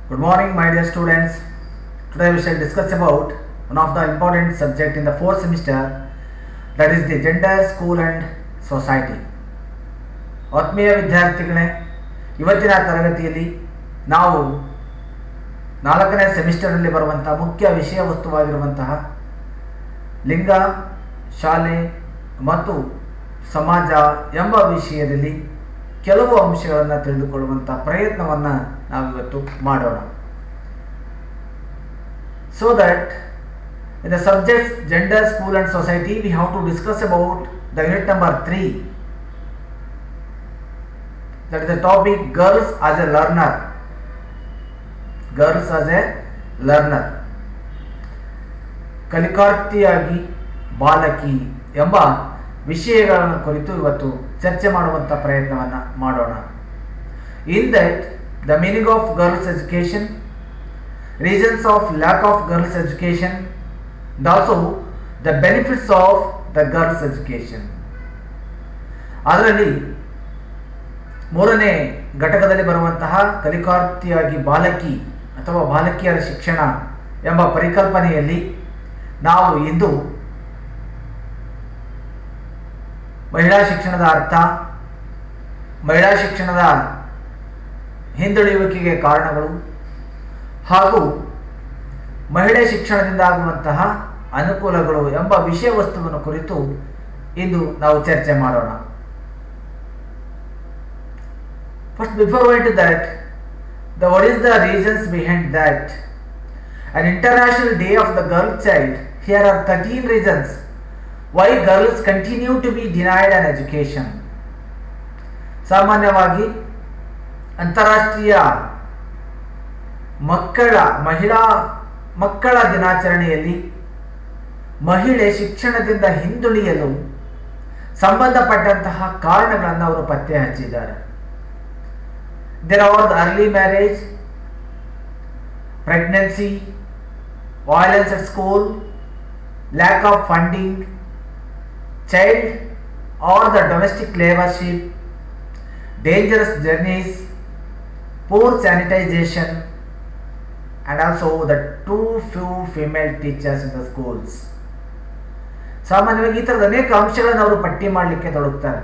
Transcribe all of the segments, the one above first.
Good morning, my dear students. Today we shall discuss about one of the important subject in the fourth semester, that is the gender, school and society. ಆತ್ಮೀಯ ವಿದ್ಯಾರ್ಥಿಗಳೇ, ಇವತ್ತಿನ ತರಗತಿಯಲ್ಲಿ ನಾವು 4ನೇ ಸೆಮಿಸ್ಟರಲ್ಲಿ ಬರುವಂತಹ ಮುಖ್ಯ ವಿಷಯ ವಸ್ತುವಾಗಿರುವಂತಹ ಲಿಂಗ, ಶಾಲೆ ಮತ್ತು ಸಮಾಜ ಎಂಬ ವಿಷಯದಲ್ಲಿ ಕೆಲವು ಅಂಶಗಳನ್ನು ತಿಳಿದುಕೊಳ್ಳುವಂತಹ ಪ್ರಯತ್ನವನ್ನು ನಾವಿವತ್ತು ಮಾಡೋಣ. So that in the subjects gender, school and society, we have to discuss about the unit number 3. That is the topic girls as a learner. Girls as a learner. ಕಲಿಕಾರ್ಥಿಯಾಗಿ ಬಾಲಕಿ ಎಂಬ ವಿಷಯಗಳನ್ನು ಕುರಿತು ಇವತ್ತು ಚರ್ಚೆ ಮಾಡುವಂಥ ಪ್ರಯತ್ನವನ್ನು ಮಾಡೋಣ. In that, the meaning of girls education, reasons of lack of girls education, and also the benefits of the girls education. ಅದರಲ್ಲಿ 3ನೇ ಘಟಕದಲ್ಲಿ ಬರುವಂತಹ ಕಲಿಕಾರ್ಥಿಯಾಗಿ ಬಾಲಕಿ ಅಥವಾ ಬಾಲಕಿಯರ ಶಿಕ್ಷಣ ಎಂಬ ಪರಿಕಲ್ಪನೆಯಲ್ಲಿ ನಾವು ಇಂದು ಮಹಿಳಾ ಶಿಕ್ಷಣದ ಅರ್ಥ, ಮಹಿಳಾ ಶಿಕ್ಷಣದ ಹಿಂದುಳಿಯುವಿಕೆಗೆ ಕಾರಣಗಳು ಹಾಗೂ ಮಹಿಳೆ ಶಿಕ್ಷಣದಿಂದ ಆಗುವಂತಹ ಅನುಕೂಲಗಳು ಎಂಬ ವಿಷಯ ವಸ್ತುವನ್ನು ಕುರಿತು ಇಂದು ನಾವು ಚರ್ಚೆ ಮಾಡೋಣ. First, before going to that, what is the reasons behind that? An International Day of the Girl Child. Here are 13 reasons why girls continue to be denied an education. ಸಾಮಾನ್ಯವಾಗಿ ಅಂತಾರಾಷ್ಟ್ರೀಯ ಮಕ್ಕಳ ದಿನಾಚರಣೆಯಲ್ಲಿ ಮಹಿಳೆ ಶಿಕ್ಷಣದಿಂದ ಹಿಂದುಳಿಯಲು ಸಂಬಂಧಪಟ್ಟಂತಹ ಕಾರಣಗಳನ್ನು ಅವರು ಪತ್ತೆ ಹಚ್ಚಿದ್ದಾರೆ. There are the early marriage, pregnancy, violence at school, lack of funding, child or the domestic laborship, dangerous journeys, poor sanitization, and also the too few female teachers in the schools. ಸಾಮಾನ್ಯವಾಗಿ ಈ ಥರದ ಅನೇಕ ಅಂಶಗಳನ್ನು ಅವರು ಪಟ್ಟಿ ಮಾಡಲಿಕ್ಕೆ ತೊಡಗುತ್ತಾರೆ.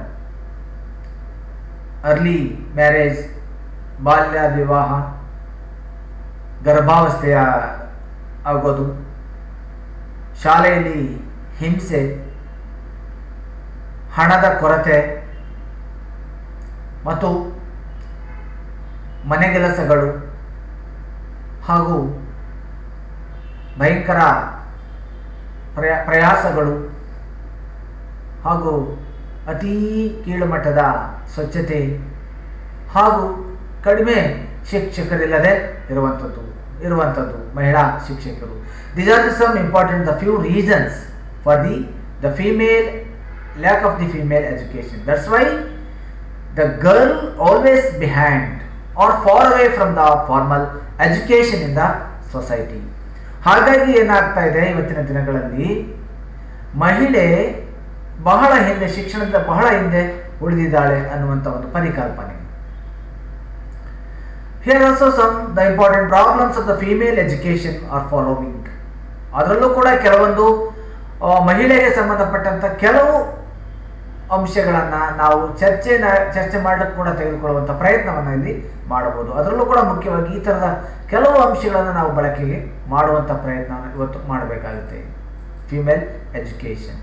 Early marriage, ಬಾಲ್ಯ ವಿವಾಹ, ಗರ್ಭಾವಸ್ಥೆಯ ಆಗೋದು, ಶಾಲೆಯಲ್ಲಿ ಹಿಂಸೆ, ಹಣದ ಕೊರತೆ ಮತ್ತು ಮನೆಗೆಲಸಗಳು ಹಾಗೂ ಭಯಂಕರ ಪ್ರಯಾಸಗಳು ಹಾಗೂ ಅತೀ ಕೀಳುಮಟ್ಟದ ಸ್ವಚ್ಛತೆ ಹಾಗೂ ಕಡಿಮೆ ಶಿಕ್ಷಕರಿಲ್ಲದೆ ಇರುವಂಥದ್ದು ಮಹಿಳಾ ಶಿಕ್ಷಕರು. These are some important, the few reasons for the female lack of the female education. That's why the girl always behind or far away from the formal education in the society. ಹಾಗಾಗಿ ಏನಾಗ್ತಾ ಇದೆ, ಇವತ್ತಿನ ದಿನಗಳಲ್ಲಿ ಮಹಿಳೆ ಬಹಳ ಹಿಂದೆ, ಶಿಕ್ಷಣದಿಂದ ಬಹಳ ಹಿಂದೆ ಉಳಿದಿದ್ದಾಳೆ ಅನ್ನುವಂಥ ಒಂದು ಪರಿಕಲ್ಪನೆ. Here also the important problems of the female education are following. ಅದರಲ್ಲೂ ಕೂಡ ಕೆಲವೊಂದು ಮಹಿಳೆಗೆ ಸಂಬಂಧಪಟ್ಟಂತ ಕೆಲವು ಅಂಶಗಳನ್ನು ನಾವು ಚರ್ಚೆ ಮಾಡಲಿಕ್ಕೆ ಕೂಡ ತೆಗೆದುಕೊಳ್ಳುವಂಥ ಪ್ರಯತ್ನವನ್ನು ಇಲ್ಲಿ ಮಾಡಬಹುದು. ಅದರಲ್ಲೂ ಕೂಡ ಮುಖ್ಯವಾಗಿ ಈ ಥರದ ಕೆಲವು ಅಂಶಗಳನ್ನು ನಾವು ಬಳಕೆಗೆ ಮಾಡುವಂಥ ಪ್ರಯತ್ನವನ್ನು ಇವತ್ತು ಮಾಡಬೇಕಾಗುತ್ತೆ. Female education.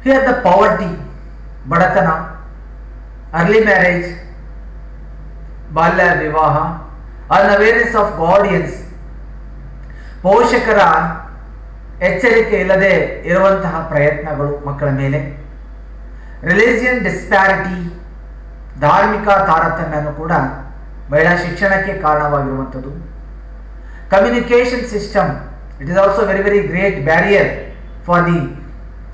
Here the poverty, ಬಡತನ, ಅರ್ಲಿ ಮ್ಯಾರೇಜ್, ಬಾಲ್ಯ ವಿವಾಹ, ಅನ್ಅವೇರ್ನೆಸ್ ಆಫ್ ಗಾರ್ಡಿಯನ್ಸ್, ಪೋಷಕರ ಎಚ್ಚರಿಕೆ ಇಲ್ಲದೆ ಇರುವಂತಹ ಪ್ರಯತ್ನಗಳು ಮಕ್ಕಳ ಮೇಲೆ, ರಿಲಿಜಿಯನ್ ಡಿಸ್ಪ್ಯಾರಿಟಿ, ಧಾರ್ಮಿಕ ತಾರತಮ್ಯನೂ ಕೂಡ ಮಹಿಳಾ ಶಿಕ್ಷಣಕ್ಕೆ ಕಾರಣವಾಗಿರುವಂಥದ್ದು. Communication system, it is also very very great barrier for the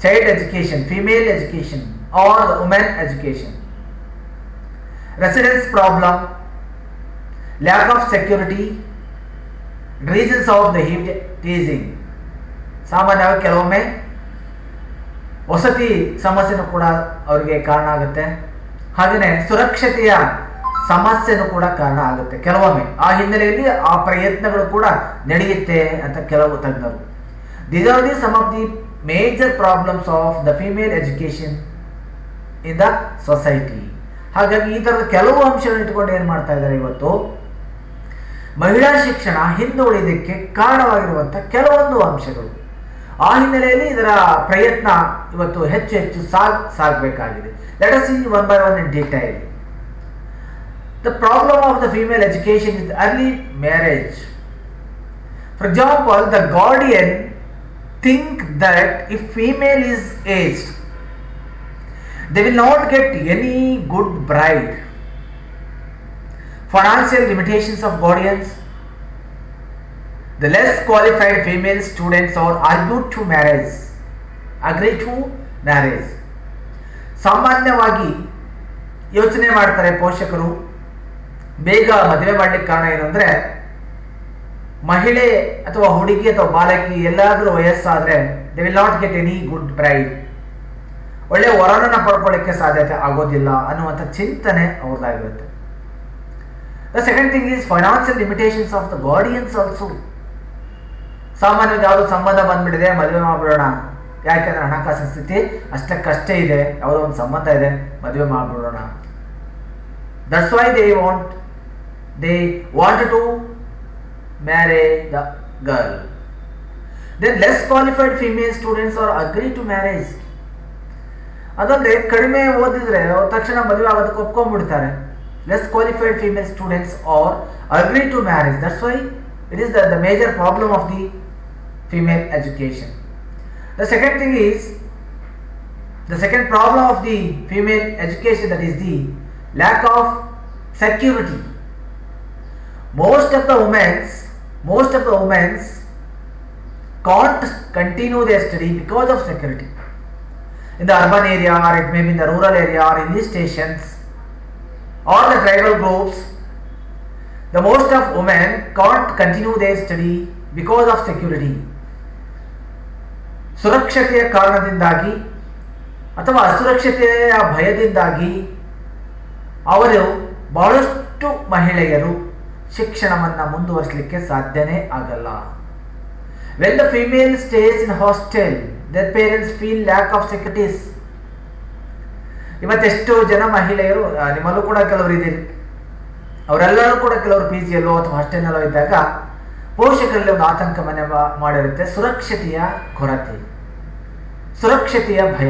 child education, female education or the women education. Residence problem, lack of security, reasons of the teasing. ಸಾಮಾನ್ಯವಾಗಿ ಕೆಲವೊಮ್ಮೆ ವಸತಿ ಸಮಸ್ಯೆನೂ ಕೂಡ ಅವರಿಗೆ ಕಾರಣ ಆಗುತ್ತೆ. ಹಾಗೆಯೇ ಸುರಕ್ಷತೆಯ ಸಮಸ್ಯೆನೂ ಕೂಡ ಕಾರಣ ಆಗುತ್ತೆ ಕೆಲವೊಮ್ಮೆ. ಆ ಹಿನ್ನೆಲೆಯಲ್ಲಿ ಆ ಪ್ರಯತ್ನಗಳು ಕೂಡ ನಡೆಯುತ್ತೆ ಅಂತ ಕೆಲವು ತಜ್ಞರು. These are the some of the major problems of the female education in the society. ಹಾಗಾಗಿ ಈ ಥರದ ಕೆಲವು ಅಂಶಗಳನ್ನು ಇಟ್ಕೊಂಡು ಏನು ಮಾಡ್ತಾ ಇದ್ದಾರೆ, ಇವತ್ತು ಮಹಿಳಾ ಶಿಕ್ಷಣ ಹಿಂದುಳಿದಕ್ಕೆ ಕಾರಣವಾಗಿರುವಂಥ ಕೆಲವೊಂದು ಅಂಶಗಳು. ಆ ಹಿನ್ನೆಲೆಯಲ್ಲಿ ಇದರ ಪ್ರಯತ್ನ ಇವತ್ತು ಹೆಚ್ಚು ಹೆಚ್ಚು ಸಾಗಬೇಕಾಗಿದೆ. Let us see one by one in detail. The problem of the female education is early marriage. For example, the guardian think that if female is aged, they will not get any good bride. Financial limitations of guardians. The less qualified female students are agree to marriage. ಸಾಮಾನ್ಯವಾಗಿ ಯೋಚನೆ ಮಾಡ್ತಾರೆ ಪೋಷಕರು, ಬೇಗ ಮದುವೆ ಮಾಡ್ಲಿಕ್ಕೆ ಕಾರಣ ಏನು ಅಂದರೆ, ಮಹಿಳೆ ಅಥವಾ ಹುಡುಗಿ ಅಥವಾ ಬಾಲಕಿ ಎಲ್ಲಾದರೂ ವಯಸ್ಸಾದರೆ they will not get any good bride, ಒಳ್ಳೆ ವರನನ್ನ ಪಡ್ಕೊಳ್ಳಿಕ್ಕೆ ಸಾಧ್ಯತೆ ಆಗೋದಿಲ್ಲ ಅನ್ನುವಂಥ ಚಿಂತನೆ ಅವ್ರದ್ದಾಗಿರುತ್ತೆ. The second thing is financial limitations of the guardians also. ಸಾಮಾನ್ಯವಾಗಿ ಯಾವುದೋ ಸಂಬಂಧ ಬಂದ್ಬಿಟ್ಟಿದೆ, ಮದುವೆ ಮಾಡ್ಬಿಡೋಣ, ಯಾಕೆಂದ್ರೆ ಹಣಕಾಸಿನ ಸ್ಥಿತಿ ಅಷ್ಟಕ್ಕಷ್ಟೇ ಇದೆ, ಯಾವುದೋ ಒಂದು ಸಂಬಂಧ ಇದೆ, ಮದುವೆ ಮಾಡ್ಬಿಡೋಣ. That's why they wanted to marry the girl. Then less qualified female students are agree to marriage. ಅದಂದ್ರೆ ಕಡಿಮೆ ಓದಿದ್ರೆ ತಕ್ಷಣ ಮದುವೆ ಆಗೋದಕ್ಕೆ ಒಪ್ಕೊಂಡ್ಬಿಡ್ತಾರೆ. Less qualified female students are agree to marriage. That's why it is the major problem of the female education. The second thing is, the second problem of the female education, that is the lack of security. Most of the women can't continue their study because of security. In the urban area, or it may be in the rural area, or in these stations, or the tribal groups, the most of women can't continue their study because of security. ಸುರಕ್ಷತೆಯ ಕಾರಣದಿಂದಾಗಿ ಅಥವಾ ಅಸುರಕ್ಷತೆಯ ಭಯದಿಂದಾಗಿ ಅವರು ಬಹಳಷ್ಟು ಮಹಿಳೆಯರು ಶಿಕ್ಷಣವನ್ನು ಮುಂದುವರಿಸಲಿಕ್ಕೆ ಸಾಧ್ಯನೇ ಆಗಲ್ಲ. When the female stays in hostel, their parents feel lack of securities. ಇವತ್ತೆಷ್ಟೋ ಜನ ಮಹಿಳೆಯರು, ನಿಮ್ಮಲ್ಲೂ ಕೂಡ ಕೆಲವರು ಇದ್ದೀರಿ, ಅವರೆಲ್ಲರೂ ಕೂಡ ಕೆಲವರು ಪಿ ಜಿಯಲ್ಲೋ ಅಥವಾ ಹಾಸ್ಟೆಲ್ನಲ್ಲೋ ಇದ್ದಾಗ ಪೋಷಕರಲ್ಲಿ ಒಂದು ಆತಂಕ ಮನೆ ಮಾಡಿರುತ್ತೆ, ಸುರಕ್ಷತೆಯ ಕೊರತೆ, ಸುರಕ್ಷತೆಯ ಭಯ.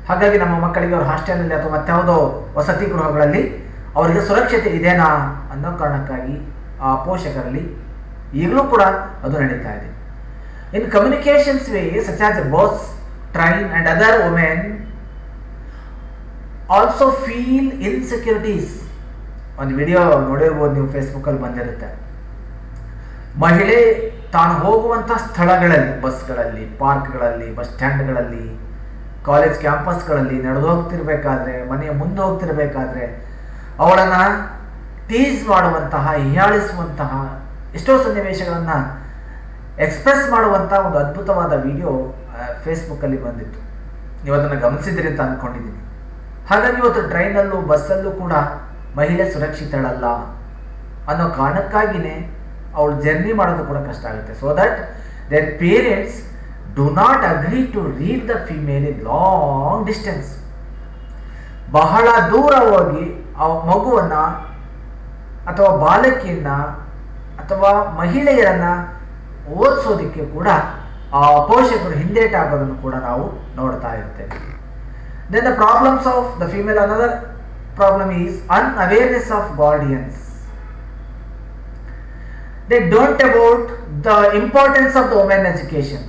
ಹಾಗಾಗಿ ನಮ್ಮ ಮಕ್ಕಳಿಗೆ ಅವರು ಹಾಸ್ಟೆಲ್ನಲ್ಲಿ ಅಥವಾ ಮತ್ತಾವುದೋ ವಸತಿ ಗೃಹಗಳಲ್ಲಿ ಅವರಿಗೆ ಸುರಕ್ಷತೆ ಇದೆನಾ ಅನ್ನೋ ಕಾರಣಕ್ಕಾಗಿ ಆ ಪೋಷಕರಲ್ಲಿ ಈಗಲೂ ಕೂಡ ಅದು ನಡೀತಾ ಇದೆ. In communications way such as bus, train and other women also feel insecurities. ಒಂದು ವಿಡಿಯೋ ನೋಡಿರ್ಬೋದು ನೀವು, ಫೇಸ್ಬುಕ್ಕಲ್ಲಿ ಬಂದಿರುತ್ತೆ. ಮಹಿಳೆ ತಾನು ಹೋಗುವಂಥ ಸ್ಥಳಗಳಲ್ಲಿ, ಬಸ್ಗಳಲ್ಲಿ, ಪಾರ್ಕ್ಗಳಲ್ಲಿ, ಬಸ್ ಸ್ಟ್ಯಾಂಡ್ಗಳಲ್ಲಿ, ಕಾಲೇಜ್ ಕ್ಯಾಂಪಸ್ಗಳಲ್ಲಿ ನಡೆದು ಹೋಗ್ತಿರ್ಬೇಕಾದ್ರೆ, ಮನೆಯ ಮುಂದೆ ಹೋಗ್ತಿರ್ಬೇಕಾದ್ರೆ ಅವಳನ್ನು ಟೀಸ್ ಮಾಡುವಂತಹ, ಹೀಯಾಳಿಸುವಂತಹ ಎಷ್ಟೋ ಸನ್ನಿವೇಶಗಳನ್ನು ಎಕ್ಸ್ಪ್ರೆಸ್ ಮಾಡುವಂಥ ಒಂದು ಅದ್ಭುತವಾದ ವಿಡಿಯೋ ಫೇಸ್ಬುಕ್ಕಲ್ಲಿ ಬಂದಿತ್ತು. ನೀವು ಅದನ್ನು ಗಮನಿಸಿದ್ದೀರಿ ಅಂತ ಅಂದ್ಕೊಂಡಿದ್ದೀನಿ. ಹಾಗಾಗಿ ಇವತ್ತು ಟ್ರೈನಲ್ಲೂ ಬಸ್ಸಲ್ಲೂ ಕೂಡ ಮಹಿಳೆ ಸುರಕ್ಷಿತಳಲ್ಲ ಅನ್ನೋ ಕಾರಣಕ್ಕಾಗಿಯೇ ಅವಳು ಜರ್ನಿ ಮಾಡೋದು ಕೂಡ ಕಷ್ಟ ಆಗುತ್ತೆ. So that their parents do not agree to read the female in long distance. ಬಹಳ ದೂರ ಹೋಗಿ ಆ ಮಗುವನ್ನು ಅಥವಾ ಬಾಲಕಿಯನ್ನು ಅಥವಾ ಮಹಿಳೆಯರನ್ನು ಓದಿಸೋದಕ್ಕೆ ಕೂಡ ಆ ಪೋಷಕರು ಹಿಂದೇಟಾಗೋದನ್ನು ಕೂಡ ನಾವು ನೋಡ್ತಾ ಇರ್ತೇವೆ. Then the problems of the female, another problem is unawareness of guardians. They don't about the importance of the women education.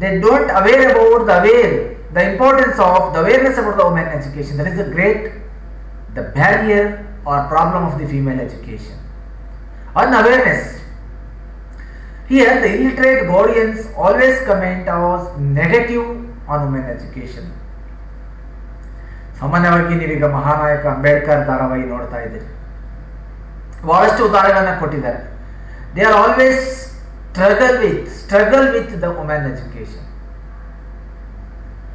They don't aware about the importance of the awareness about the women education. That is the barrier or problem of the female education. Unawareness. Here the illiterate guardians always comment as negative on women education. ಸಾಮಾನ್ಯವಾಗಿ ನೀವೀಗ ಮಹಾನಾಯಕ ಅಂಬೇಡ್ಕರ್ ಧಾರಾವಾಹಿ ನೋಡ್ತಾ ಇದ್ದೀರಿ, ಬಹಳಷ್ಟು ಉದಾಹರಣೆಗಳನ್ನು ಕೊಟ್ಟಿದ್ದಾರೆ. They are always struggle with the women education.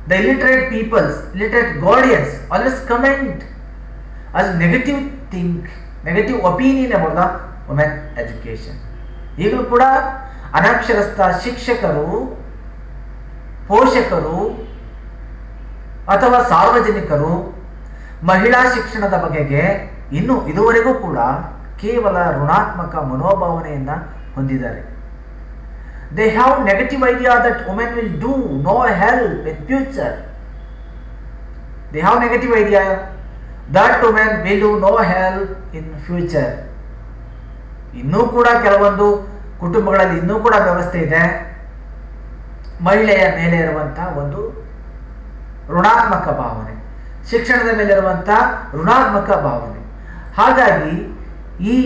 The illiterate guardians always comment as negative negative opinion about the women education. ಈಗಲೂ ಕೂಡ ಅನಕ್ಷರಸ್ಥ ಶಿಕ್ಷಕರು, ಪೋಷಕರು ಅಥವಾ ಸಾರ್ವಜನಿಕರು ಮಹಿಳಾ ಶಿಕ್ಷಣದ ಬಗೆಗೆ ಇನ್ನು ಇದುವರೆಗೂ ಕೂಡ ಕೇವಲ ಋಣಾತ್ಮಕ ಮನೋಭಾವನೆಯನ್ನ ಹೊಂದಿದ್ದಾರೆ. They have negative idea that women will do no help in future. They have negative idea that women will do no help in future. ಇನ್ನೂ ಕೂಡ ಕೆಲವೊಂದು ಕುಟುಂಬಗಳಲ್ಲಿ ಇನ್ನೂ ಕೂಡ ವ್ಯವಸ್ಥೆ ಇದೆ, ಮಹಿಳೆಯ ಮೇಲೆ ಇರುವಂತಹ ಒಂದು ಋಣಾತ್ಮಕ ಭಾವನೆ, ಶಿಕ್ಷಣದ ಮೇಲೆ ಇರುವಂತಹ ಋಣಾತ್ಮಕ ಭಾವನೆ. ಹಾಗಾಗಿ ಈ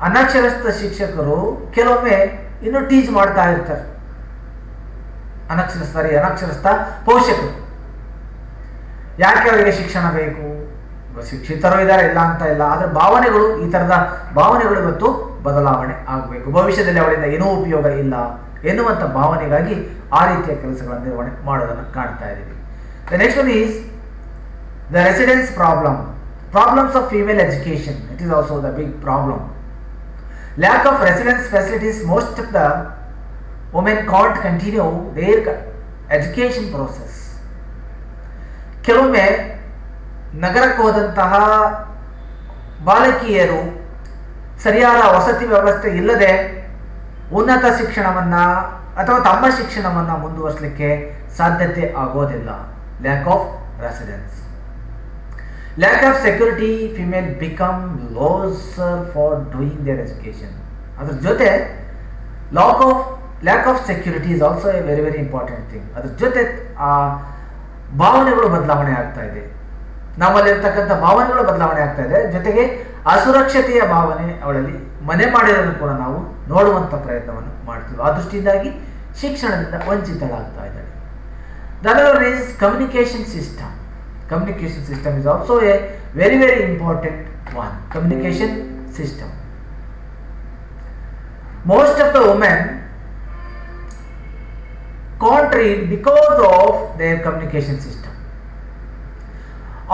ಅನಕ್ಷರಸ್ಥ ಶಿಕ್ಷಕರು ಕೆಲವೊಮ್ಮೆ ಇನ್ನೂ ಟೀಚ್ ಮಾಡ್ತಾ ಇರ್ತಾರೆ. ಅನಕ್ಷರಸ್ಥ ಪೋಷಕರು ಯಾಕೆ ಅವರಿಗೆ ಶಿಕ್ಷಣ ಬೇಕು, ಶಿಕ್ಷಿತರು ಇದ್ದಾರೆ ಇಲ್ಲ ಅಂತ ಇಲ್ಲ, ಆದರೆ ಭಾವನೆಗಳು, ಈ ತರದ ಭಾವನೆಗಳು ಇವತ್ತು ಬದಲಾವಣೆ ಆಗಬೇಕು. ಭವಿಷ್ಯದಲ್ಲಿ ಅವರಿಂದ ಏನೂ ಉಪಯೋಗ ಇಲ್ಲ ಎನ್ನುವಂಥ ಭಾವನೆಗಾಗಿ ಆ ರೀತಿಯ ಕೆಲಸಗಳನ್ನು ನಿರ್ವಹಣೆ ಮಾಡೋದನ್ನು ಕಾಣ್ತಾ ಇದ್ದೀವಿ. The next one is the residence problems of female education. It is also the big problem. Lack of residence facilities, most of the women can't continue their education process. ಕೆಲವೊಮ್ಮೆ ನಗರಕ್ಕೆ ಹೋದಂತಹ ಬಾಲಕಿಯರು ಸರಿಯಾದ ವಸತಿ ವ್ಯವಸ್ಥೆ ಇಲ್ಲದೆ ಉನ್ನತ ಶಿಕ್ಷಣವನ್ನ ಅಥವಾ ತಮ್ಮ ಶಿಕ್ಷಣವನ್ನ ಮುಂದುವರಿಸಲಿಕ್ಕೆ ಸಾಧ್ಯತೆ ಆಗೋದಿಲ್ಲ. Lack of residence. Lack of security, female become loser for doing their education. ಅದರ ಜೊತೆ lack of security is also a very very important thing. ಅದರ ಜೊತೆ ಆ ಭಾವನೆಗಳು ಬದಲಾವಣೆ ಆಗ್ತಾ ಇದೆ, ನಮ್ಮಲ್ಲಿರ್ತಕ್ಕಂಥ ಭಾವನೆಗಳು ಬದಲಾವಣೆ ಆಗ್ತಾ ಇದೆ. ಜೊತೆಗೆ ಅಸುರಕ್ಷತೆಯ ಭಾವನೆ ಅವಳಲ್ಲಿ ಮನೆ ಮಾಡಿರೋದನ್ನು ಕೂಡ ನಾವು ನೋಡುವಂಥ ಪ್ರಯತ್ನವನ್ನು ಮಾಡ್ತೀವಿ. ಆ ದೃಷ್ಟಿಯಿಂದಾಗಿ ಶಿಕ್ಷಣದಿಂದ ವಂಚಿತಳಾಗ್ತಾ ಇದ್ದಾಳೆ. The other one is communication system. Communication system is also a very very important one. Communication system. Most of the women can't read because of their communication system.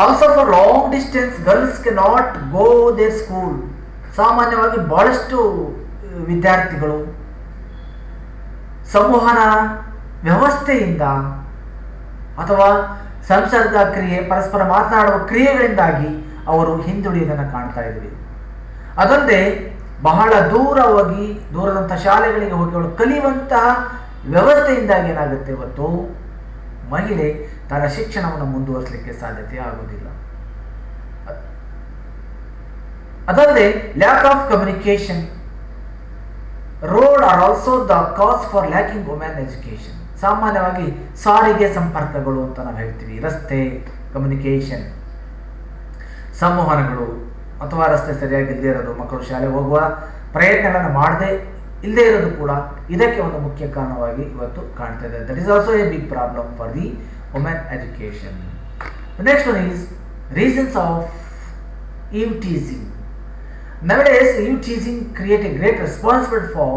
Also for long distance girls cannot go their school. ಸಾಮಾನ್ಯವಾಗಿ ಬಹಳಷ್ಟು ವಿದ್ಯಾರ್ಥಿಗಳು ಸಂವಹನ ವ್ಯವಸ್ಥೆಯಿಂದ ಅಥವಾ ಸಂಸರ್ಗ ಕ್ರಿಯೆ, ಪರಸ್ಪರ ಮಾತನಾಡುವ ಕ್ರಿಯೆಗಳಿಂದಾಗಿ ಅವರು ಹಿಂದುಳಿಯೋದನ್ನು ಕಾಣ್ತಾ ಇದ್ವಿ. ಅದಲ್ಲದೆ ಬಹಳ ದೂರದಂಥ ಶಾಲೆಗಳಿಗೆ ಹೋಗಿ ಅವಳು ಕಲಿಯುವಂತಹ ವ್ಯವಸ್ಥೆಯಿಂದಾಗಿ ಏನಾಗುತ್ತೆ, ಇವತ್ತು ಮಹಿಳೆ ತನ್ನ ಶಿಕ್ಷಣವನ್ನು ಮುಂದುವರಿಸಲಿಕ್ಕೆ ಸಾಧ್ಯತೆ ಆಗುವುದಿಲ್ಲ. ಅದಲ್ಲದೆ lack of communication road are also the cause for lacking women education. ಸಾಮಾನ್ಯವಾಗಿ ಸಾರಿಗೆ ಸಂಪರ್ಕಗಳು ಅಂತ ನಾವು ಹೇಳ್ತೀವಿ, ರಸ್ತೆ ಕಮ್ಯುನಿಕೇಶನ್, ಸಂವಹನಗಳು ಅಥವಾ ರಸ್ತೆ ಸರಿಯಾಗಿ ಇಲ್ಲದೆ ಇರೋದು, ಮಕ್ಕಳು ಶಾಲೆಗೆ ಹೋಗುವ ಪ್ರಯತ್ನಗಳನ್ನು ಮಾಡದೆ ಇಲ್ಲದೆ ಇರೋದು ಕೂಡ ಇದಕ್ಕೆ ಒಂದು ಮುಖ್ಯ ಕಾರಣವಾಗಿ ಇವತ್ತು ಕಾಣ್ತಾ ಇದೆ. That is also a big problem for the women education. Next one is reasons of eve teasing. Nowadays, eve teasing create a great responsibility for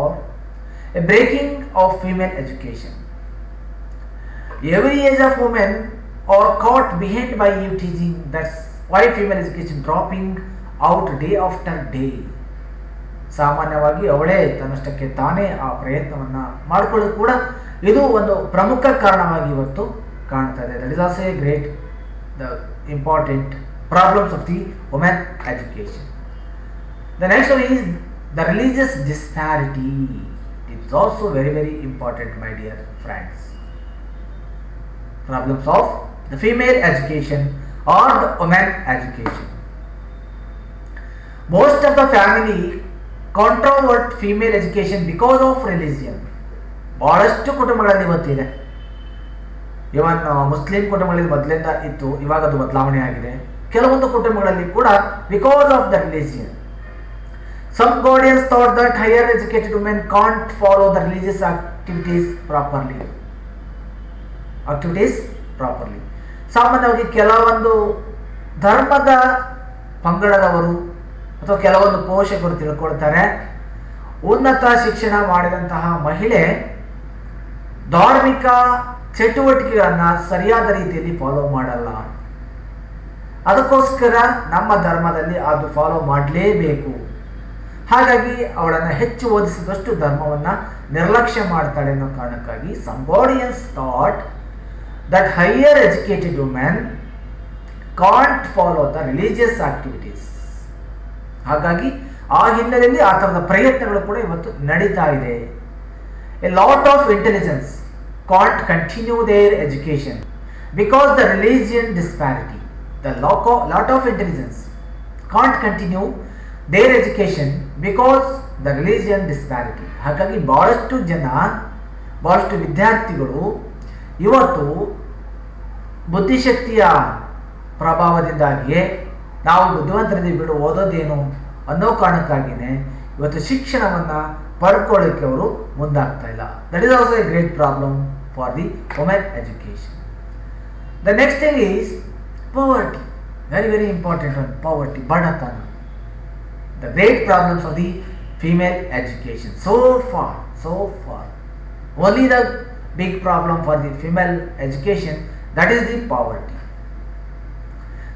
a breaking of female education. Every age of women are caught behind by eve teasing. That's why female education dropping out day after day. ಸಾಮಾನ್ಯವಾಗಿ ಅವಳೇ ತನ್ನಷ್ಟಕ್ಕೆ ತಾನೇ ಆ ಪ್ರಯತ್ನವನ್ನು ಮಾಡಿಕೊಳ್ಳೋದು ಕೂಡ ಇದು ಒಂದು ಪ್ರಮುಖ ಕಾರಣವಾಗಿ ಇವತ್ತು ಕಾಣ್ತಾ ಇದೆ. That is also A great the important problems of the women education. The next one is the religious disparity. It's also very very important my dear friends. Problems of the female education R the women education. Most of the family controlled female education because of religion. ಬಹಳಷ್ಟು ಕುಟುಂಬಗಳಲ್ಲಿ ಇವತ್ತಿದೆ. ಇವನ್ Muslim ಕುಟುಂಬಗಳಲ್ಲಿ ಮೊದಲಿಂದ ಇತ್ತು, ಇವಾಗ ಅದು ಬದಲಾವಣೆ ಆಗಿದೆ. ಕೆಲವೊಂದು ಕುಟುಂಬಗಳಲ್ಲಿ ಕೂಡ because of the religion. Some guardians thought that higher educated women can't follow the religious activities properly. ಸಾಮಾನ್ಯವಾಗಿ ಕೆಲವೊಂದು ಧರ್ಮದ ಪಂಗಡದವರು ಅಥವಾ ಕೆಲವೊಂದು ಪೋಷಕರು ತಿಳ್ಕೊಳ್ತಾರೆ, ಉನ್ನತ ಶಿಕ್ಷಣ ಮಾಡಿದಂತಹ ಮಹಿಳೆ ಧಾರ್ಮಿಕ ಚಟುವಟಿಕೆಗಳನ್ನು ಸರಿಯಾದ ರೀತಿಯಲ್ಲಿ ಫಾಲೋ ಮಾಡಲ್ಲ. ಅದಕ್ಕೋಸ್ಕರ ನಮ್ಮ ಧರ್ಮದಲ್ಲಿ ಅದು ಫಾಲೋ ಮಾಡಲೇಬೇಕು. ಹಾಗಾಗಿ ಅವಳನ್ನು ಹೆಚ್ಚು ಓದಿಸಿದಷ್ಟು ಧರ್ಮವನ್ನು ನಿರ್ಲಕ್ಷ್ಯ ಮಾಡ್ತಾಳೆ ಅನ್ನೋ ಕಾರಣಕ್ಕಾಗಿ ಸಂಬೋಡಿಯನ್ಸ್ thought that higher educated women can't follow the religious activities. ಹಾಗಾಗಿ ಆ ಹಿನ್ನೆಲೆಯಲ್ಲಿ ಆ ಥರದ ಪ್ರಯತ್ನಗಳು ಕೂಡ ಇವತ್ತು ನಡೀತಾ ಇದೆ. A lot of intelligence can't continue there education because the religion disparity. The lot of intelligence can't continue their education because the religion disparity. ಹಾಗಾಗಿ ಬಹಳಷ್ಟು ವಿದ್ಯಾರ್ಥಿಗಳು ಇವತ್ತು ಬುದ್ಧಿಶಕ್ತಿಯ ಪ್ರಭಾವದಿಂದಾಗಿಯೇ ನಾವು ಬುದ್ಧಿವಂತರಿದ್ದೀವಿ ಬಿಡು ಓದೋದೇನು ಅನ್ನೋ ಕಾರಣಕ್ಕಾಗಿಯೇ ಇವತ್ತು ಶಿಕ್ಷಣವನ್ನು ಪಡ್ಕೊಳ್ಳೋಕ್ಕೆ ಅವರು ಮುಂದಾಗ್ತಾ ಇಲ್ಲ. That is also A great problem for the women education. The next thing is poverty, very important one. Poverty, badatana, the great problems of the female education. So far only the big problem for the female education, that is the poverty.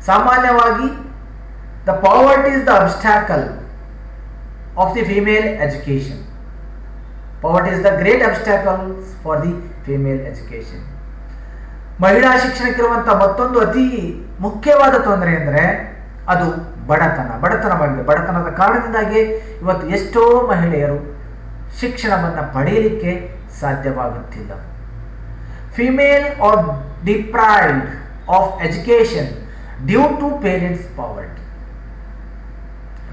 Samanyavagi the poverty is the obstacle of the female education. Poverty is the great obstacle for the female education. ಮಹಿಳಾ ಶಿಕ್ಷಣಕ್ಕಿರುವಂಥ ಮತ್ತೊಂದು ಅತಿ ಮುಖ್ಯವಾದ ತೊಂದರೆ ಅಂದರೆ ಅದು ಬಡತನವಾಗಿದೆ. ಬಡತನದ ಕಾರಣದಿಂದಾಗಿ ಇವತ್ತು ಎಷ್ಟೋ ಮಹಿಳೆಯರು ಶಿಕ್ಷಣವನ್ನು ಪಡೆಯಲಿಕ್ಕೆ ಸಾಧ್ಯವಾಗುತ್ತಿಲ್ಲ. Female are deprived of education due to parents poverty.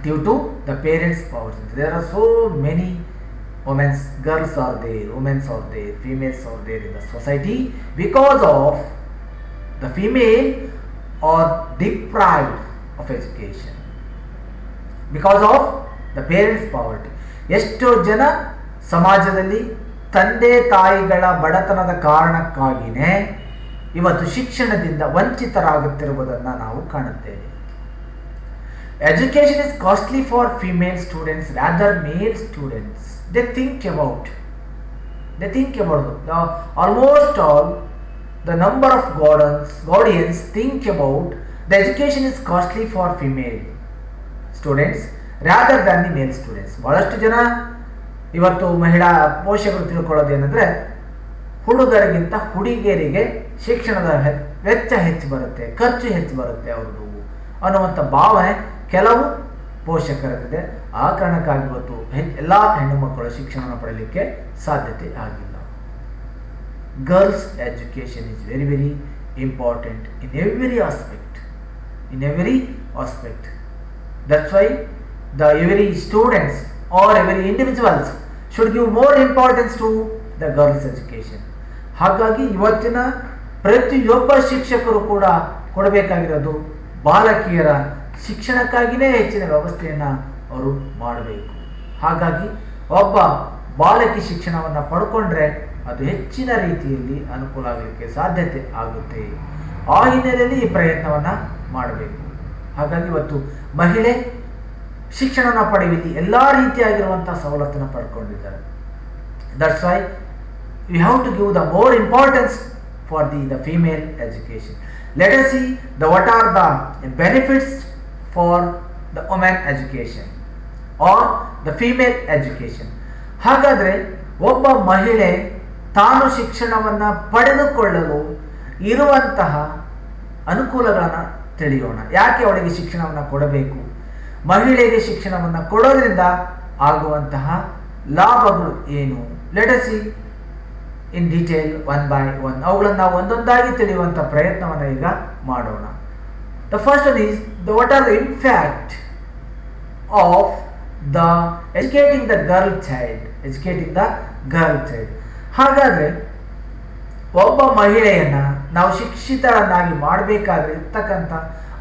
Due to the parents' poverty, there are so many girls are there, women are there, females are there in the society because of the female are deprived of education because of the parents' poverty. ಎಷ್ಟೋ ಜನ ಸಮಾಜದಲ್ಲಿ ತಂದೆ ತಾಯಿಗಳ ಬಡತನದ ಕಾರಣಕ್ಕಾಗಿಯೇ ಇವತ್ತು ಶಿಕ್ಷಣದಿಂದ ವಂಚಿತರಾಗುತ್ತಿರುವುದನ್ನು ನಾವು ಕಾಣುತ್ತೇವೆ. Education is costly for female students rather male students. They think about almost all the number of guardians think about the education is costly for female students rather than the male students. ಬಹಳಷ್ಟು ಜನ ಇವತ್ತು ಮಹಿಳಾ ಪೋಷಕರು ತಿಳ್ಕೊಳ್ಳೋದೇನೆಂದರೆ ಹುಡುಗರಿಗಿಂತ ಹುಡುಗಿಯರಿಗೆ ಶಿಕ್ಷಣದ ವೆಚ್ಚ ಹೆಚ್ಚು ಬರುತ್ತೆ, ಖರ್ಚು ಹೆಚ್ಚು ಬರುತ್ತೆ ಅವ್ರದ್ದು ಅನ್ನುವಂಥ ಭಾವನೆ ಕೆಲವು ಪೋಷಕರಿದೆ. ಆ ಕಾರಣಕ್ಕಾಗಿ ಇವತ್ತು ಎಲ್ಲ ಹೆಣ್ಣು ಮಕ್ಕಳು ಶಿಕ್ಷಣವನ್ನು ಪಡೆಯಲಿಕ್ಕೆ ಸಾಧ್ಯತೆ ಆಗಿಲ್ಲ. Girls education is very important in every aspect. That's why the every students are every individuals should give more importance to the girls education. ಹಾಗಾಗಿ ಇವತ್ತಿನ ಪ್ರತಿಯೊಬ್ಬ ಶಿಕ್ಷಕರು ಕೂಡ ಕೊಡಬೇಕಾಗಿರೋದು ಬಾಲಕಿಯರ ಶಿಕ್ಷಣಕ್ಕಾಗಿಯೇ ಹೆಚ್ಚಿನ ವ್ಯವಸ್ಥೆಯನ್ನು ಅವರು ಮಾಡಬೇಕು. ಹಾಗಾಗಿ ಒಬ್ಬ ಬಾಲಕಿ ಶಿಕ್ಷಣವನ್ನು ಪಡ್ಕೊಂಡ್ರೆ ಅದು ಹೆಚ್ಚಿನ ರೀತಿಯಲ್ಲಿ ಅನುಕೂಲ ಆಗಲಿಕ್ಕೆ ಸಾಧ್ಯತೆ ಆಗುತ್ತೆ. ಆ ಹಿನ್ನೆಲೆಯಲ್ಲಿ ಈ ಪ್ರಯತ್ನವನ್ನು ಮಾಡಬೇಕು. ಹಾಗಾಗಿ ಇವತ್ತು ಮಹಿಳೆ ಶಿಕ್ಷಣವನ್ನು ಪಡೆಯುವಲ್ಲಿ ಎಲ್ಲ ರೀತಿಯಾಗಿರುವಂಥ ಸವಲತ್ತನ್ನು ಪಡ್ಕೊಂಡಿದ್ದಾರೆ. That's why we have to give the more importance for the female education. Let us see what are the benefits for the women education or the female education. ಹಾಗಾದರೆ ಒಬ್ಬ ಮಹಿಳೆ ತಾನು ಶಿಕ್ಷಣವನ್ನು ಪಡೆದುಕೊಳ್ಳಲು ಇರುವಂತಹ ಅನುಕೂಲಗಳನ್ನು ತಿಳಿಯೋಣ. ಯಾಕೆ ಅವಳಿಗೆ ಶಿಕ್ಷಣವನ್ನು ಕೊಡಬೇಕು, ಮಹಿಳೆಗೆ ಶಿಕ್ಷಣವನ್ನು ಕೊಡೋದ್ರಿಂದ ಆಗುವಂತಹ ಲಾಭಗಳು ಏನು? Let us C in detail one by one. ಅವುಗಳನ್ನು ನಾವು ಒಂದೊಂದಾಗಿ ತಿಳಿಯುವಂಥ ಪ್ರಯತ್ನವನ್ನು ಈಗ ಮಾಡೋಣ. The first one is what are the impact of the educating the girl child. ಹಾಗಾದರೆ ಒಬ್ಬ ಮಹಿಳೆಯನ್ನು ನಾವು ಶಿಕ್ಷಿತರನ್ನಾಗಿ ಮಾಡಬೇಕಾದ್ರೆ ಇರ್ತಕ್ಕಂಥ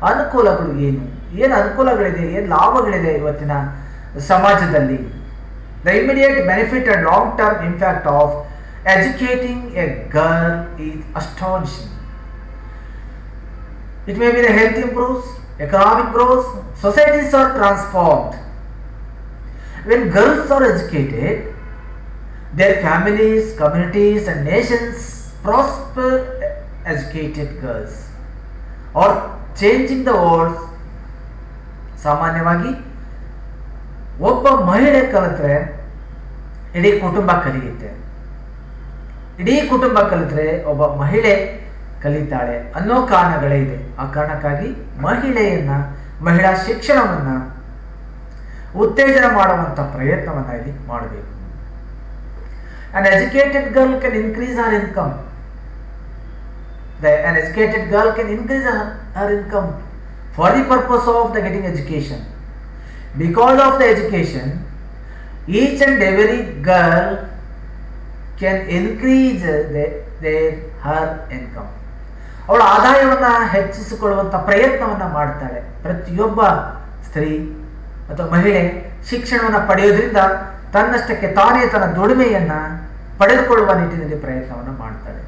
ಅನುಕೂಲಗಳು ಏನು ಅನುಕೂಲಗಳಿದೆ, ಏನು ಲಾಭಗಳಿದೆ ಇವತ್ತಿನ ಸಮಾಜದಲ್ಲಿ? The immediate benefit and long term impact of educating a girl is astonishing. It may be the health improves, economic grows, societies are transformed. When girls are educated, their families, communities and nations prosper. Educated girls or changing the words. ಸಾಮಾನ್ಯವಾಗಿ ಒಬ್ಬ ಮಹಿಳೆ ಕಲಿತ್ರೆ ಇಡೀ ಕುಟುಂಬ ಕಲಿಯುತ್ತೆ, ಇಡೀ ಕುಟುಂಬ ಕಲಿತ್ರೆ ಒಬ್ಬ ಮಹಿಳೆ ಕಲಿತಾಳೆ ಅನ್ನೋ ಕಾರಣಗಳೇ ಇದೆ. ಆ ಕಾರಣಕ್ಕಾಗಿ ಮಹಿಳಾ ಶಿಕ್ಷಣವನ್ನ ಉತ್ತೇಜನ ಮಾಡುವಂತ ಪ್ರಯತ್ನವನ್ನ ಇಲ್ಲಿ ಮಾಡಬೇಕು. An educated girl can increase her income. An educated girl can increase her income for the purpose of the getting education. Because of the education, each and every girl can increase her income. ಅವಳ ಆದಾಯವನ್ನು ಹೆಚ್ಚಿಸಿಕೊಳ್ಳುವಂಥ ಪ್ರಯತ್ನವನ್ನು ಮಾಡ್ತಾಳೆ. ಪ್ರತಿಯೊಬ್ಬ ಸ್ತ್ರೀ ಅಥವಾ ಮಹಿಳೆ ಶಿಕ್ಷಣವನ್ನು ಪಡೆಯೋದ್ರಿಂದ ತನ್ನಷ್ಟಕ್ಕೆ ತಾನೇ ತನ್ನ ದುಡಿಮೆಯನ್ನು ಪಡೆದುಕೊಳ್ಳುವ ನಿಟ್ಟಿನಲ್ಲಿ ಪ್ರಯತ್ನವನ್ನು ಮಾಡ್ತಾಳೆ.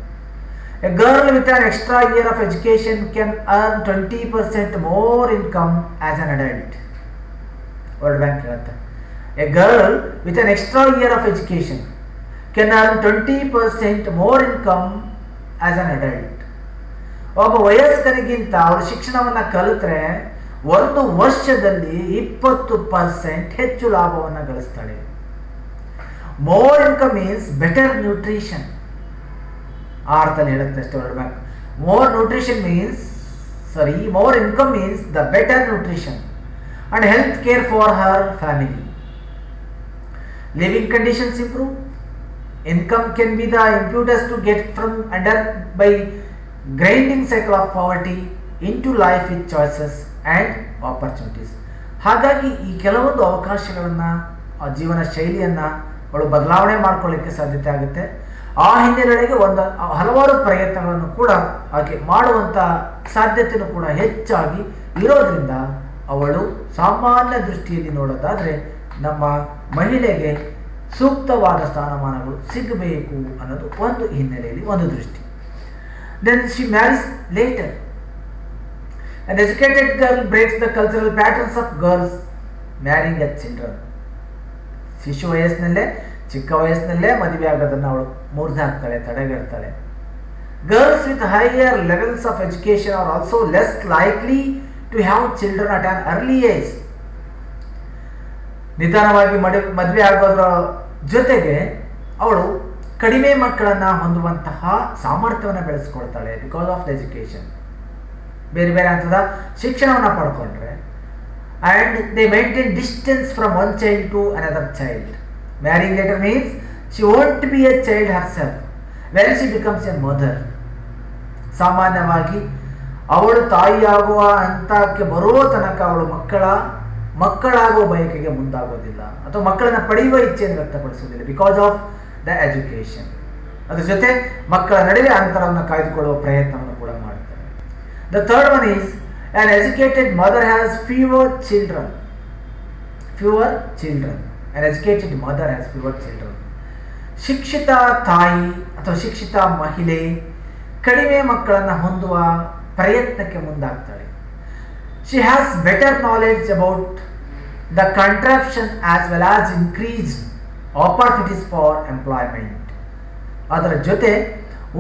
A girl with an extra year of education can earn 20% more income as an adult. World Bank ಹೇಳುತ್ತೆ, a girl with an extra year of education can earn 20% more income as an adult. ಒಬ್ಬ ವಯಸ್ಕನಿಗಿಂತ ಅವಳು ಶಿಕ್ಷಣವನ್ನು ಕಲಿತ್ರೆ 1 ವರ್ಷದಲ್ಲಿ 20% ಹೆಚ್ಚು ಲಾಭವನ್ನು ಗಳಿಸ್ತಾಳೆ. More income means better nutrition. ಆ ಅರ್ಥದಲ್ಲಿ ಹೇಳುತ್ತೆ ಅಷ್ಟೇ World Bank. More income means the better nutrition and health care for her family. Living conditions improve. Income can be the impetus to get from under by grinding cycle of poverty into life with choices and opportunities. ಹಾಗಾಗಿ ಈ ಕೆಲವೊಂದು ಅವಕಾಶಗಳನ್ನು, ಜೀವನ ಶೈಲಿಯನ್ನು ಅವಳು ಬದಲಾವಣೆ ಮಾಡ್ಕೊಳ್ಳಿಕ್ಕೆ ಸಾಧ್ಯತೆ ಆಗುತ್ತೆ. ಆ ಹಿನ್ನೆಲೆಗೆ ಹಲವಾರು ಪ್ರಯತ್ನಗಳನ್ನು ಕೂಡ ಆಕೆ ಮಾಡುವಂಥ ಸಾಧ್ಯತೆಯೂ ಕೂಡ ಹೆಚ್ಚಾಗಿ ಇರೋದ್ರಿಂದ ಅವಳು ಸಾಮಾನ್ಯ ದೃಷ್ಟಿಯಲ್ಲಿ ನೋಡೋದಾದರೆ ನಮ್ಮ ಮಹಿಳೆಗೆ ಸೂಕ್ತವಾದ ಸ್ಥಾನಮಾನಗಳು ಸಿಗಬೇಕು ಅನ್ನೋದು ಒಂದು ಹಿನ್ನೆಲೆಯಲ್ಲಿ ಒಂದು ದೃಷ್ಟಿ. Then she marries later. An educated girl breaks the cultural patterns of girls marrying as children. ಶಿಶು ವಯಸ್ಸಿನಲ್ಲೇ, ಚಿಕ್ಕ ವಯಸ್ಸಿನಲ್ಲೇ ಮದುವೆ ಆಗೋದನ್ನು ಅವಳು ಮುರಿದು ಹಾಕ್ತಾಳೆ, ತಡೆಗಟ್ತಾಳೆ. Girls with higher levels of education are also less likely to have children at an early age. ನಿಧಾನವಾಗಿ ಮದುವೆ ಆಗೋದ್ರ ಜೊತೆಗೆ ಅವಳು ಕಡಿಮೆ ಮಕ್ಕಳನ್ನು ಹೊಂದುವಂತಹ ಸಾಮರ್ಥ್ಯವನ್ನು ಬೆಳೆಸ್ಕೊಳ್ತಾಳೆ. ಬಿಕಾಸ್ ಆಫ್ ದ ಎಜುಕೇಶನ್, ಬೇರೆ ಬೇರೆ ಹಂತದ ಶಿಕ್ಷಣವನ್ನು ಪಡ್ಕೊಂಡ್ರೆ. And they maintain distance from one child to another child. Marrying later means she want be a child herself when she becomes a mother. ಸಾಮಾನ್ಯವಾಗಿ ಅವಳು ತಾಯಿಯಾಗುವ ಹಂತಕ್ಕೆ ಬರೋ ತನಕ ಅವಳು ಮಕ್ಕಳಾಗುವ ಬಯಕೆಗೆ ಮುಂದಾಗೋದಿಲ್ಲ ಅಥವಾ ಮಕ್ಕಳನ್ನು ಪಡೆಯುವ ಇಚ್ಛೆಯನ್ನು ವ್ಯಕ್ತಪಡಿಸೋದಿಲ್ಲ. Because of the education. ಅದ್ರ ಜೊತೆ ಮಕ್ಕಳ ನಡುವೆ ಅಂತರವನ್ನು ಕಾಯ್ದುಕೊಳ್ಳುವ ಪ್ರಯತ್ನವನ್ನು ಕೂಡ ಮಾಡ್ತಾರೆ. The third one is an educated mother has fewer children. An educated mother has fewer children. ಶಿಕ್ಷಿತ ತಾಯಿ ಅಥವಾ ಶಿಕ್ಷಿತ ಮಹಿಳೆ ಕಡಿಮೆ ಮಕ್ಕಳನ್ನು ಹೊಂದುವ ಪ್ರಯತ್ನಕ್ಕೆ ಮುಂದಾಗ್ತಾಳೆ. She has better knowledge about the contraception as well as increased opportunities for employment. ಅದರ ಜೊತೆ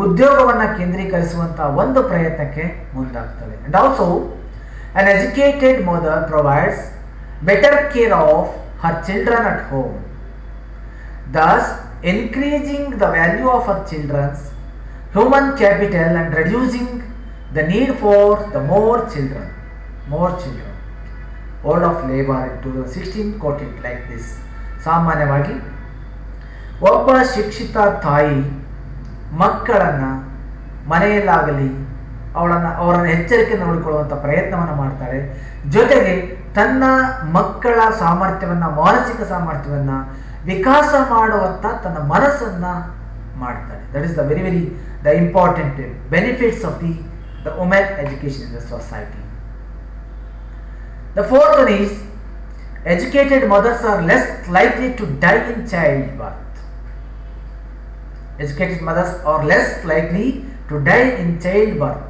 ಉದ್ಯೋಗವನ್ನು ಕೇಂದ್ರೀಕರಿಸುವಂಥ ಒಂದು ಪ್ರಯತ್ನಕ್ಕೆ ಮುಂದಾಗ್ತಾಳೆ. And also an educated mother provides better care of her children at home, thus increasing the value of her children's human capital and reducing the need for the more children. World of Labor in 2016 quoted like this. ಸಾಮಾನ್ಯವಾಗಿ ಒಬ್ಬ ಶಿಕ್ಷಿತ ತಾಯಿ ಮಕ್ಕಳನ್ನು ಮನೆಯಲ್ಲಾಗಲಿ ಅವರನ್ನು ಎಚ್ಚರಿಕೆ ನೋಡಿಕೊಳ್ಳುವಂಥ ಪ್ರಯತ್ನವನ್ನು ಮಾಡ್ತಾಳೆ. ಜೊತೆಗೆ ತನ್ನ ಮಕ್ಕಳ ಸಾಮರ್ಥ್ಯವನ್ನು, ಮಾನಸಿಕ ಸಾಮರ್ಥ್ಯವನ್ನು ವಿಕಾಸ ಮಾಡುವಂಥ ತನ್ನ ಮನಸ್ಸನ್ನು ಮಾಡ್ತಾಳೆ. That is the very the important benefits of the women education in the society. The fourth one is educated mothers are less likely to die in childbirth. Educated mothers are less likely to die in childbirth.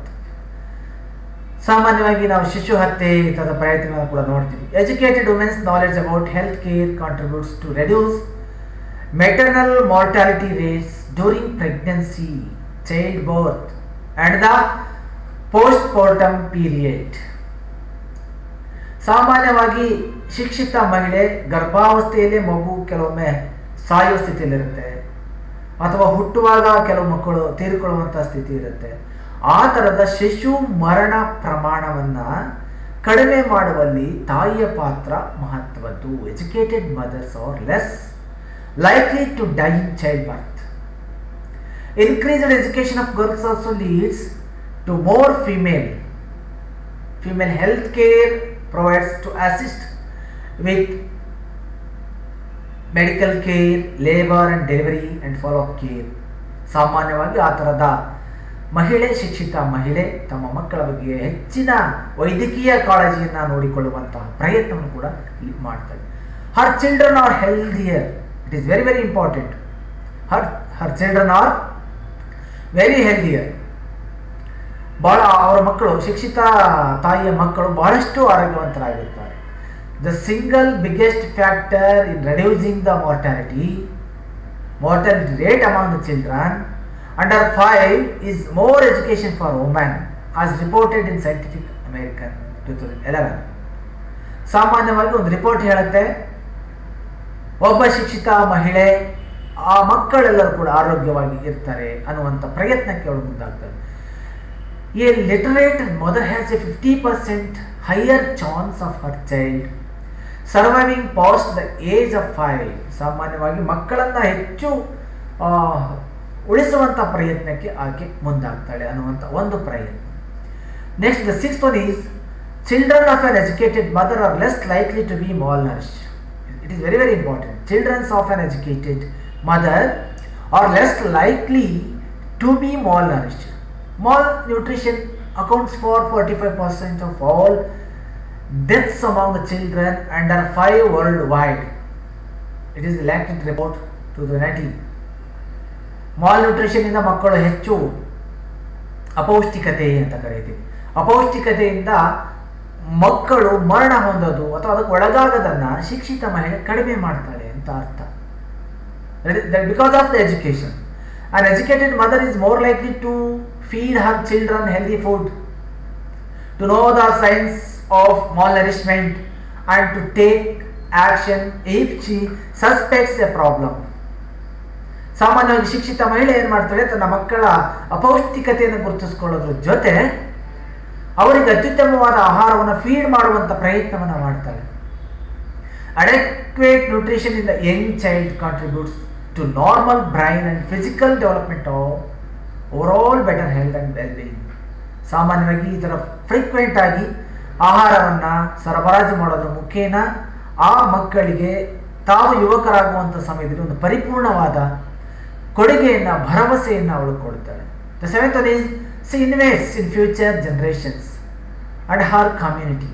ಸಾಮಾನ್ಯವಾಗಿ ನಾವು ಶಿಶು ಹತ್ಯೆ ಇಂಥದ ಪ್ರಯತ್ನಗಳನ್ನು ಕೂಡ ನೋಡ್ತೀವಿ. Educated women's knowledge about health care contributes to reduce maternal mortality rates during pregnancy, childbirth and the postpartum period. ಸಾಮಾನ್ಯವಾಗಿ ಶಿಕ್ಷಿತ ಮಹಿಳೆ ಗರ್ಭಾವಸ್ಥೆಯಲ್ಲೇ ಮಗು ಕೆಲವೊಮ್ಮೆ ಸಾಯುವ ಸ್ಥಿತಿಯಲ್ಲಿರುತ್ತೆ, ಅಥವಾ ಹುಟ್ಟುವಾಗ ಕೆಲವು ಮಕ್ಕಳು ತೀರಿಕೊಳ್ಳುವಂಥ ಸ್ಥಿತಿ ಇರುತ್ತೆ. ಆ ಥರದ ಶಿಶು ಮರಣ ಪ್ರಮಾಣವನ್ನು ಕಡಿಮೆ ಮಾಡುವಲ್ಲಿ ತಾಯಿಯ ಪಾತ್ರ ಮಹತ್ವದ್ದು. Educated mothers are less likely to die in childbirth. Increased education of girls also leads to more female health care provides to assist with medical care, labor and delivery and follow-up care. ಸಾಮಾನ್ಯವಾಗಿ ಆ ಥರದ ಶಿಕ್ಷಿತ ಮಹಿಳೆ ತಮ್ಮ ಮಕ್ಕಳ ಬಗ್ಗೆ ಹೆಚ್ಚಿನ ವೈದ್ಯಕೀಯ ಕಾಳಜಿಯನ್ನು ನೋಡಿಕೊಳ್ಳುವಂತಹ ಪ್ರಯತ್ನವನ್ನು ಕೂಡ ಇಲ್ಲಿ ಮಾಡ್ತಾರೆ. Her children are healthier. It is very very important. Her children are very healthier. ಬಹಳ ಅವರ ಮಕ್ಕಳು, ಶಿಕ್ಷಿತ ತಾಯಿಯ ಮಕ್ಕಳು ಬಹಳಷ್ಟು ಆರೋಗ್ಯವಂತರಾಗಿರ್ತಾರೆ. The single biggest factor in reducing the mortality rate among the children under 5 is more education for women as reported in Scientific American 2011. ಸಾಮಾನ್ಯವಾಗಿ ಒಂದು ರಿಪೋರ್ಟ್ ಹೇಳುತ್ತೆ, ಒಬ್ಬ ಶಿಕ್ಷಿತ ಮಹಿಳೆ ಆ ಮಕ್ಕಳೆಲ್ಲರೂ ಕೂಡ ಆರೋಗ್ಯವಾಗಿ ಇರ್ತಾರೆ ಅನ್ನುವಂಥ ಪ್ರಯತ್ನಕ್ಕೆ ಅವಳು ಮುಂದಾಗ್ತಾರೆ. A literate mother has a 50% higher chance of her child surviving past the age of 5. ಸಾಮಾನ್ಯವಾಗಿ ಮಕ್ಕಳನ್ನು ಹೆಚ್ಚು ಉಳಿಸುವಂಥ ಪ್ರಯತ್ನಕ್ಕೆ ಆಕೆ ಮುಂದಾಗ್ತಾಳೆ ಅನ್ನುವಂಥ ಒಂದು ಪ್ರಯತ್ನ. Next, the 6th one is children of an educated mother are less likely to be malnourished. It is very very important. Children of an educated mother are less likely to be malnourished. Malnutrition accounts for 45% of all deaths among the children under 5 worldwide. It is the Lancet report 2019. Malnutrition ಇಂದ ಮಕ್ಕಳು ಹೆಚ್ಚು ಅಪೌಷ್ಟಿಕತೆ ಅಂತ ಕರೀತೀವಿ. ಅಪೌಷ್ಟಿಕತೆಯಿಂದ ಮಕ್ಕಳು ಮರಣ ಹೊಂದೋದು ಅಥವಾ ಅದಕ್ಕೆ ಒಳಗಾಗದನ್ನ ಶಿಕ್ಷಿತ ಮಹಿಳೆ ಕಡಿಮೆ ಮಾಡ್ತಾಳೆ ಅಂತ ಅರ್ಥ. Because of the education, an educated mother is more likely to feed her children healthy food, to know the signs of malnourishment and to take action if she suspects a problem. ಸಾಮಾನ್ಯವಾಗಿ ಶಿಕ್ಷಿತ ಮಹಿಳೆ ಏನು ಮಾಡ್ತಾಳೆ, ತನ್ನ ಮಕ್ಕಳ ಅಪೌಷ್ಟಿಕತೆಯನ್ನು ಗುರುತಿಸಿಕೊಳ್ಳೋದ್ರ ಜೊತೆ ಅವರಿಗೆ ಅತ್ಯುತ್ತಮವಾದ ಆಹಾರವನ್ನು ಫೀಡ್ ಮಾಡುವಂಥ ಪ್ರಯತ್ನವನ್ನು ಮಾಡ್ತಾಳೆ. Adequate nutrition in the Young child contributes to normal brain and physical development of overall better health and well-being. ಸಾಮಾನ್ಯವಾಗಿ ಈ ಥರ ಫ್ರೀಕ್ವೆಂಟ್ ಆಗಿ ಆಹಾರವನ್ನು ಸರಬರಾಜು ಮಾಡೋದ್ರ ಮುಖೇನ ಆ ಮಕ್ಕಳಿಗೆ ತಾವು ಯುವಕರಾಗುವಂಥ ಸಮಯದಲ್ಲಿ ಒಂದು ಪರಿಪೂರ್ಣವಾದ ಕೊಡುಗೆಯನ್ನು, ಭರವಸೆಯನ್ನು ಅವಳು ಕೊಡ್ತಾಳೆ. The 7th one is she invests in future generations and her community.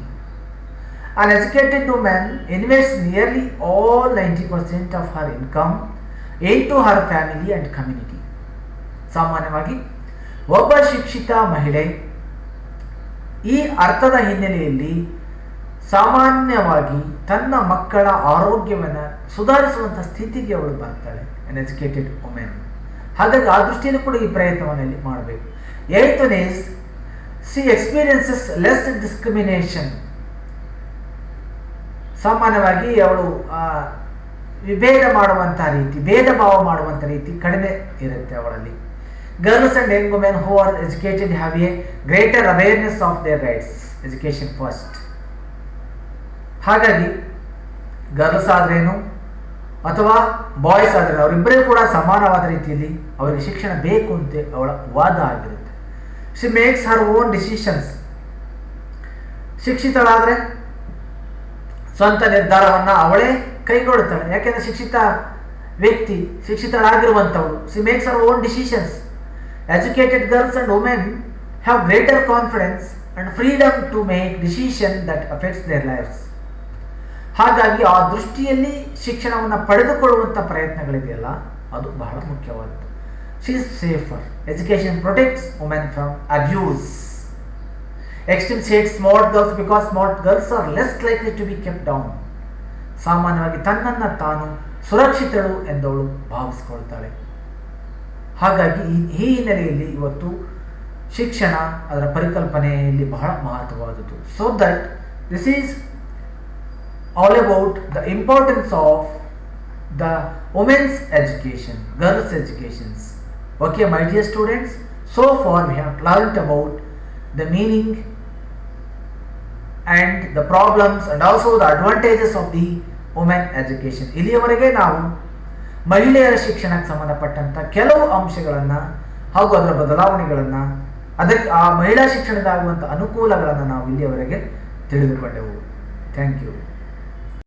An educated woman invests nearly all 90% of her income into her family and community. ಸಾಮಾನ್ಯವಾಗಿ ಒಬ್ಬ ಶಿಕ್ಷಿತ ಮಹಿಳೆ ಈ ಅರ್ಥದ ಹಿನ್ನೆಲೆಯಲ್ಲಿ ಸಾಮಾನ್ಯವಾಗಿ ತನ್ನ ಮಕ್ಕಳ ಆರೋಗ್ಯವನ್ನು ಸುಧಾರಿಸುವಂಥ ಸ್ಥಿತಿಗೆ ಅವಳು ಬರ್ತಾಳೆ, an educated woman. ಹಾಗಾಗಿ ಆ ದೃಷ್ಟಿಯಲ್ಲೂ ಕೂಡ ಈ ಪ್ರಯತ್ನವನ್ನು ಮಾಡಬೇಕು. 8th one is she experiences less discrimination. ಸಾಮಾನ್ಯವಾಗಿ ಅವಳು ವಿಭೇದ ಮಾಡುವಂಥ ರೀತಿ, ಭೇದ ಭಾವ ಮಾಡುವಂಥ ರೀತಿ ಕಡಿಮೆ ಇರುತ್ತೆ ಅವಳಲ್ಲಿ. Girls and Young women who are educated have A greater awareness of their rights. Education first. ಹಾಗಾಗಿ ಗರ್ಲ್ಸ್ ಆದ್ರೇನು ಅಥವಾ ಬಾಯ್ಸ್ ಆದ್ರೇನು ಅವರಿಬ್ಬರಿಗೂ ಕೂಡ ಸಮಾನವಾದ ರೀತಿಯಲ್ಲಿ ಅವರಿಗೆ ಶಿಕ್ಷಣ ಬೇಕು ಅಂತ ಅವಳ ವಾದ ಆಗಿರುತ್ತೆ. She makes her own decisions. ಶಿಕ್ಷಿತಳಾದರೆ ಸ್ವಂತ ನಿರ್ಧಾರವನ್ನು ಅವಳೇ ಕೈಗೊಳ್ಳುತ್ತಾಳೆ. ಯಾಕೆಂದರೆ ಶಿಕ್ಷಿತ ವ್ಯಕ್ತಿ, ಶಿಕ್ಷಿತಳಾಗಿರುವಂಥವಳು, she makes her own decisions. Educated girls and women have greater confidence and freedom to make decision that affects their lives. ಹಾಗಾಗಿ ಆ ದೃಷ್ಟಿಯಲ್ಲಿ ಶಿಕ್ಷಣವನ್ನು ಪಡೆದುಕೊಳ್ಳುವಂಥ ಪ್ರಯತ್ನಗಳಿದೆಯಲ್ಲ, ಅದು ಬಹಳ ಮುಖ್ಯವಾದದ್ದು. She is safer. Education protects women from abuse. Extreme said smart girls because smart girls are less likely to be kept down. ಸಾಮಾನ್ಯವಾಗಿ ತನ್ನನ್ನು ತಾನು ಸುರಕ್ಷಿತಳು ಎಂದವಳು ಭಾವಿಸಿಕೊಳ್ತಾಳೆ. ಹಾಗಾಗಿ ಈ ಹಿನ್ನೆಲೆಯಲ್ಲಿ ಇವತ್ತು ಶಿಕ್ಷಣ ಅದರ ಪರಿಕಲ್ಪನೆಯಲ್ಲಿ ಬಹಳ ಮಹತ್ವವಾದದ್ದು. So that this is all about the importance of the women's education, girls educations. Okay, my dear students, so far we have learnt about the meaning and the problems and also the advantages of the women education. ಇಲ್ಲಿಯವರೆಗೆ ನಾವು ಮಹಿಳೆಯರ ಶಿಕ್ಷಣಕ್ಕೆ ಸಂಬಂಧಪಟ್ಟಂಥ ಕೆಲವು ಅಂಶಗಳನ್ನು ಹಾಗೂ ಅದರ ಬದಲಾವಣೆಗಳನ್ನು, ಅದಕ್ಕೆ ಆ ಮಹಿಳಾ ಶಿಕ್ಷಣದ ಆಗುವಂಥ ಅನುಕೂಲಗಳನ್ನು ನಾವು ಇಲ್ಲಿಯವರೆಗೆ ತಿಳಿದುಕೊಂಡೆವು. Thank you.